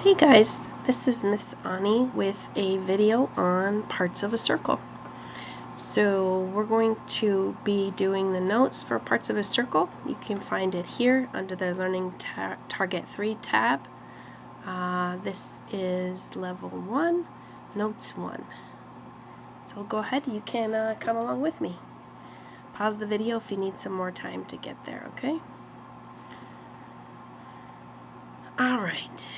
Hey guys, this is Miss Ani with a video on parts of a circle. So we're going to be doing the notes for parts of a circle. You can find it here under the Learning Target 3 tab. This is level 1, notes 1. So go ahead, you can come along with me. Pause the video if you need some more time to get there, okay? Alright.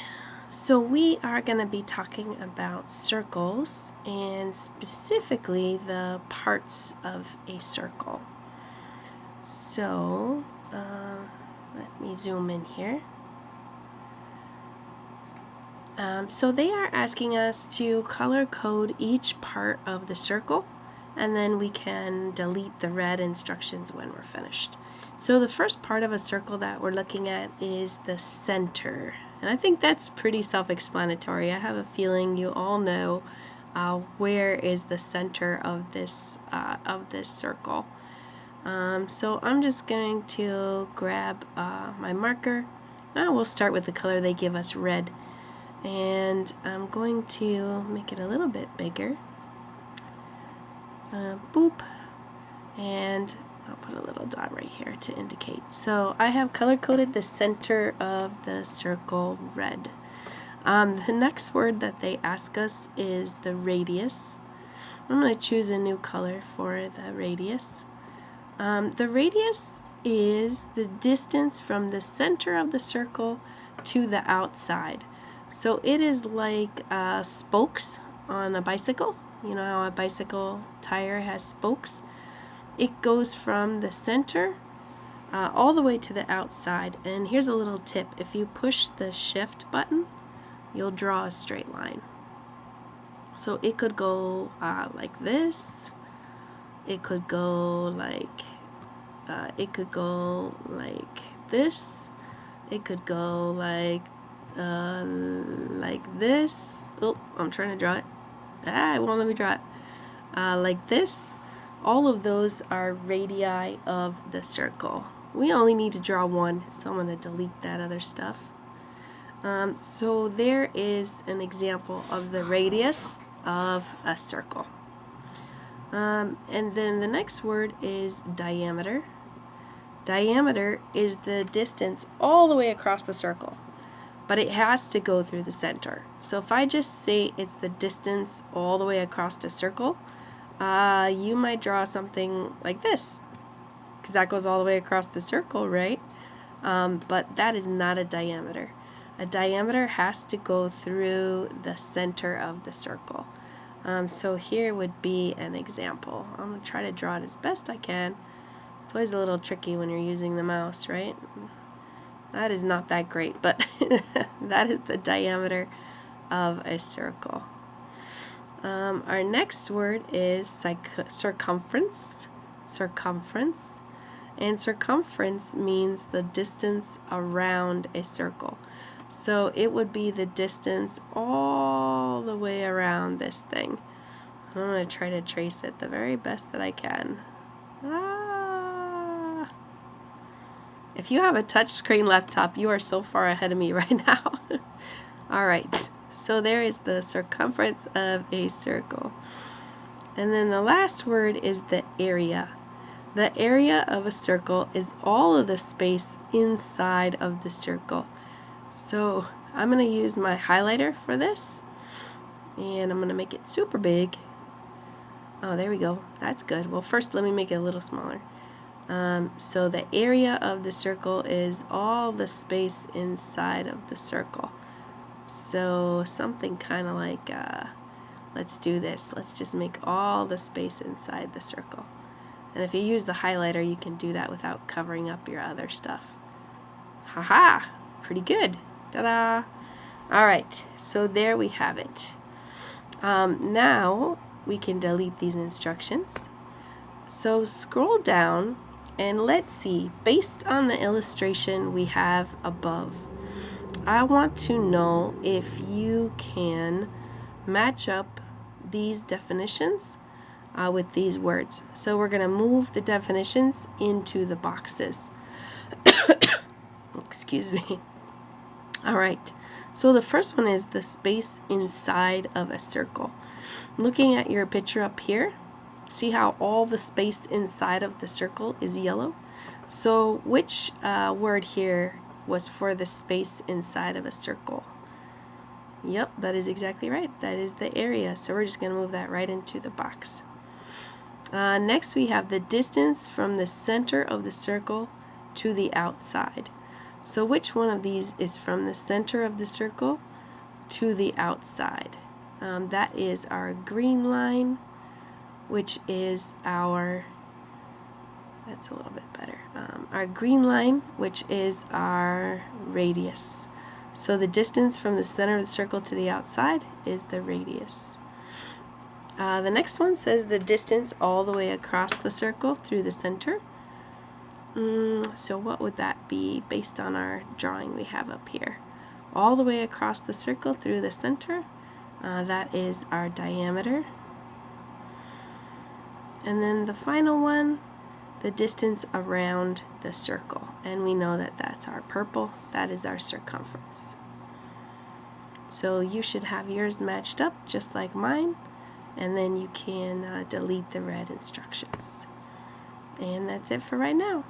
So we are going to be talking about circles and specifically the parts of a circle. So let me zoom in here. So they are asking us to color code each part of the circle, and then we can delete the red instructions when we're finished. So the first part of a circle that we're looking at is the center. And I think that's pretty self-explanatory. I have a feeling you all know where is the center of this circle. So I'm just going to grab my marker. We'll start with the color they give us, red. And I'm going to make it a little bit bigger. Boop. And I'll put a little dot right here to indicate. So I have color-coded the center of the circle red. The next word that they ask us is the radius. I'm going to choose a new color for the radius. The radius is the distance from the center of the circle to the outside. So it is like spokes on a bicycle. You know how a bicycle tire has spokes? It goes from the center all the way to the outside. And here's a little tip. If you push the shift button, you'll draw a straight line. So it could go like this. It could go like this. It could go like this. Oh, I'm trying to draw it. It won't let me draw it. Like this. All of those are radii of the circle. We only need to draw one, so I'm going to delete that other stuff. So there is an example of the radius of a circle. And then the next word is diameter. Diameter is the distance all the way across the circle, but it has to go through the center. So if I just say it's the distance all the way across the circle, you might draw something like this, because that goes all the way across the circle, right? But that is not a diameter. A diameter has to go through the center of the circle. So here would be an example. I'm going to try to draw it as best I can. It's always a little tricky when you're using the mouse, right? That is not that great, but that is the diameter of a circle. Our next word is circumference. Circumference. And circumference means the distance around a circle. So it would be the distance all the way around this thing. I'm going to try to trace it the very best that I can. If you have a touchscreen laptop, you are so far ahead of me right now. Alright. So there is the circumference of a circle. And then the last word is the area. The area of a circle is all of the space inside of the circle. So I'm going to use my highlighter for this. And I'm going to make it super big. Oh, there we go. That's good. Well, first let me make it a little smaller. So the area of the circle is all the space inside of the circle. So something kind of like, let's do this. Let's just make all the space inside the circle. And if you use the highlighter, you can do that without covering up your other stuff. Haha! Pretty good. Ta-da! Alright, so there we have it. Now we can delete these instructions. So scroll down and let's see, based on the illustration we have above, I want to know if you can match up these definitions with these words. So we're going to move the definitions into the boxes. Excuse me. Alright, So the first one is the space inside of a circle. Looking at your picture up here, see how all the space inside of the circle is yellow? So which word here was for the space inside of a circle? Yep, that is exactly right. That is the area. So we're just going to move that right into the box. Next we have the distance from the center of the circle to the outside. So which one of these is from the center of the circle to the outside? That is our green line, which is our, that's a little bit better, our green line, which is our radius. So the distance from the center of the circle to the outside is the radius. The next one says the distance all the way across the circle through the center. So what would that be based on our drawing we have up here? All the way across the circle through the center, that is our diameter. And then the final one, the distance around the circle. And we know that that's our purple, that is our circumference. So you should have yours matched up just like mine, and then you can delete the red instructions. And that's it for right now.